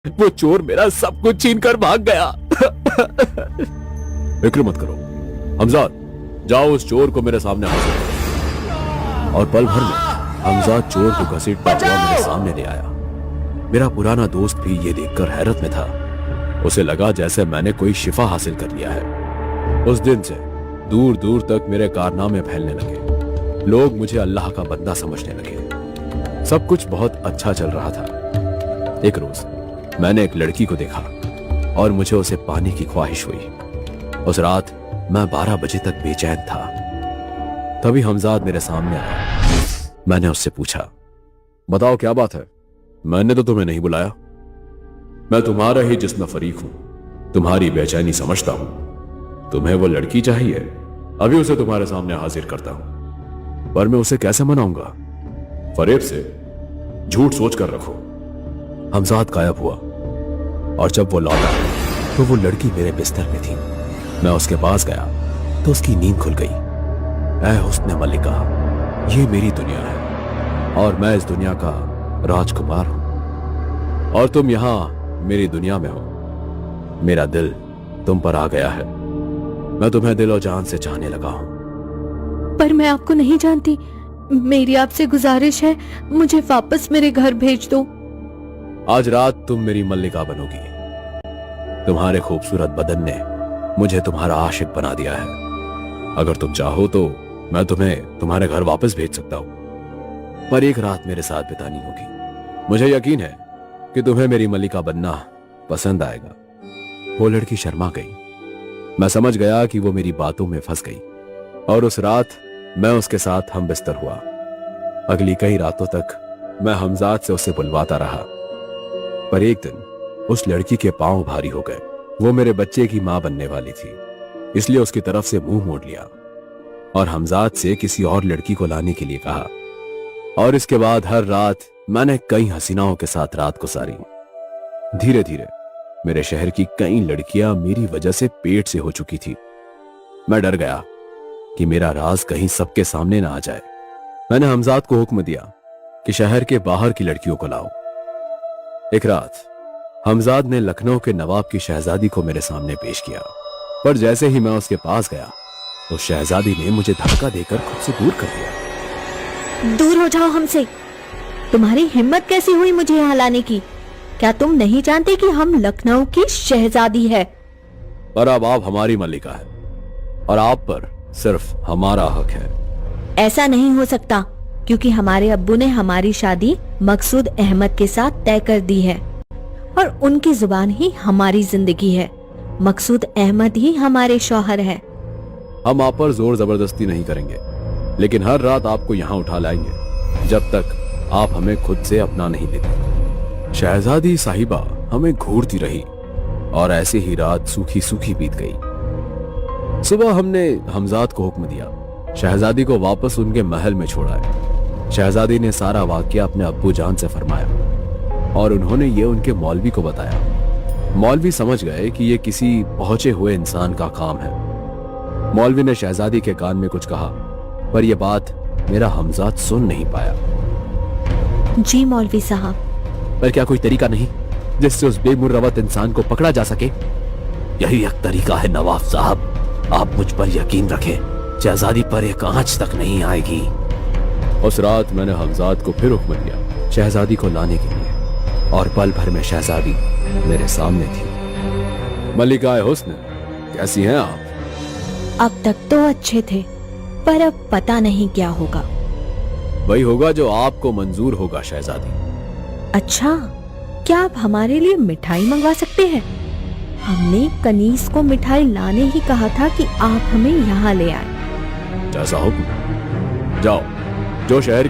वो चोर मेरा सब कुछ छीन कर भाग गया। फिक्र मत करो हमजाद, जाओ उस चोर को मेरे सामने हाजिर करो। और पल भर में हमजाद चोर को घसीटता हुआ मेरे सामने ले आया। मेरा पुराना दोस्त भी ये देखकर हैरत में था। उसे लगा जैसे मैंने कोई शिफा हासिल कर लिया है। उस दिन से दूर दूर तक मेरे कारनामे फैलने लगे। लोग मुझे अल्लाह का बंदा समझने लगे। सब कुछ बहुत अच्छा चल रहा था। एक रोज मैंने एक लड़की को देखा और मुझे उसे पाने की ख्वाहिश हुई। उस रात मैं 12 बजे तक बेचैन था। तभी हमजाद मेरे सामने आया। मैंने उससे पूछा, बताओ क्या बात है? मैंने तो तुम्हें नहीं बुलाया। मैं तुम्हारा ही जिस्म फरीक हूं, तुम्हारी बेचैनी समझता हूं। तुम्हें वो लड़की चाहिए, अभी उसे तुम्हारे सामने हाजिर करता हूं। पर मैं उसे कैसे मनाऊंगा? फरेब से झूठ सोच कर रखो। हमजाद गायब हुआ और जब वो लौटा तो वो लड़की मेरे बिस्तर में थी। मैं उसके पास गया तो उसकी नींद खुल गई। ऐ हुस्न मल्लिका, ये मेरी दुनिया है और मैं इस दुनिया का राजकुमार हूं और तुम यहां मेरी दुनिया में हो। मेरा दिल तुम पर आ गया है। मैं तुम्हें दिल और जान से चाहने लगा हूं। पर मैं आपको नहीं जानती। मेरी आपसे गुजारिश है, मुझे वापस मेरे घर भेज दो। आज रात तुम मेरी मल्लिका बनोगी। तुम्हारे खूबसूरत बदन ने मुझे तुम्हारा आशिक बना दिया है। अगर तुम चाहो तो मैं तुम्हें तुम्हारे घर वापस भेज सकता हूं, पर एक रात मेरे साथ बितानी होगी। मुझे यकीन है कि तुम्हें मेरी मल्लिका बनना पसंद आएगा। वो लड़की शर्मा गई। मैं समझ गया कि वो मेरी बातों में फंस गई और उस रात मैं उसके साथ हम बिस्तर हुआ। अगली कई रातों तक मैं हमजाद से उसे बुलवाता रहा। पर एक दिन उस लड़की के पांव भारी हो गए। वो मेरे बच्चे की मां बनने वाली थी, इसलिए उसकी तरफ से मुंह मोड़ लिया और हमजाद से किसी और लड़की को लाने के लिए कहा। और इसके बाद हर रात मैंने कई हसीनाओं के साथ रात गुजारी। धीरे धीरे मेरे शहर की कई लड़कियां मेरी वजह से पेट से हो चुकी थी। मैं डर गया कि मेरा राज कहीं सबके सामने ना आ जाए। मैंने हमजाद को हुक्म दिया कि शहर के बाहर की लड़कियों को लाओ। एक रात हमजाद ने लखनऊ के नवाब की शहजादी को मेरे सामने पेश किया, पर जैसे ही मैं उसके पास गया तो शहजादी ने मुझे धक्का देकर खुद से दूर कर दिया। दूर हो जाओ हमसे। तुम्हारी हिम्मत कैसी हुई मुझे यहाँ लाने की? क्या तुम नहीं जानते कि हम लखनऊ की शहजादी है? पर अब आप हमारी मल्लिका है और आप पर सिर्फ हमारा हक है। ऐसा नहीं हो सकता, क्योंकि हमारे अब्बू ने हमारी शादी मकसूद अहमद के साथ तय कर दी है और उनकी जुबान ही हमारी जिंदगी है। मकसूद अहमद ही हमारे शौहर है। हम आप पर जोर जबरदस्ती नहीं करेंगे, लेकिन हर रात आपको यहाँ उठा लाएंगे जब तक आप हमें खुद से अपना नहीं लेते। शहजादी साहिबा हमें घूरती रही और ऐसे ही रात सूखी सूखी बीत गई। सुबह हमने हमजाद को हुक्म दिया शहजादी को वापस उनके महल में छोड़ाए। शहजादी ने सारा वाकया अपने अब्बू जान से फरमाया और उन्होंने ये उनके मौलवी को बताया। मौलवी समझ गए कि ये किसी पहुंचे हुए इंसान का काम है। मौलवी ने शहजादी के कान में कुछ कहा, पर यह बात मेरा हमजाद सुन नहीं पाया। जी मौलवी साहब। पर क्या कोई तरीका नहीं जिससे उस बेमुरवत इंसान को पकड़ा जा सके? यही एक तरीका है नवाब साहब, आप मुझ पर यकीन रखें, शहजादी पर एक आंच तक नहीं आएगी। उस रात मैंने हमजाद को फिर हुक्म दिया शहजादी को लाने के लिए और पल भर में शहजादी मेरे सामने थी। मल्लिका हुस्न, कैसी हैं आप? अब तक तो अच्छे थे, पर अब पता नहीं क्या होगा। वही होगा जो आपको मंजूर होगा शहजादी। अच्छा, क्या आप हमारे लिए मिठाई मंगवा सकते हैं? हमने कनीस को मिठाई लाने ही कहा था कि आप हमें यहाँ ले आए। जैसा हुक्म। जाओ, जो शहर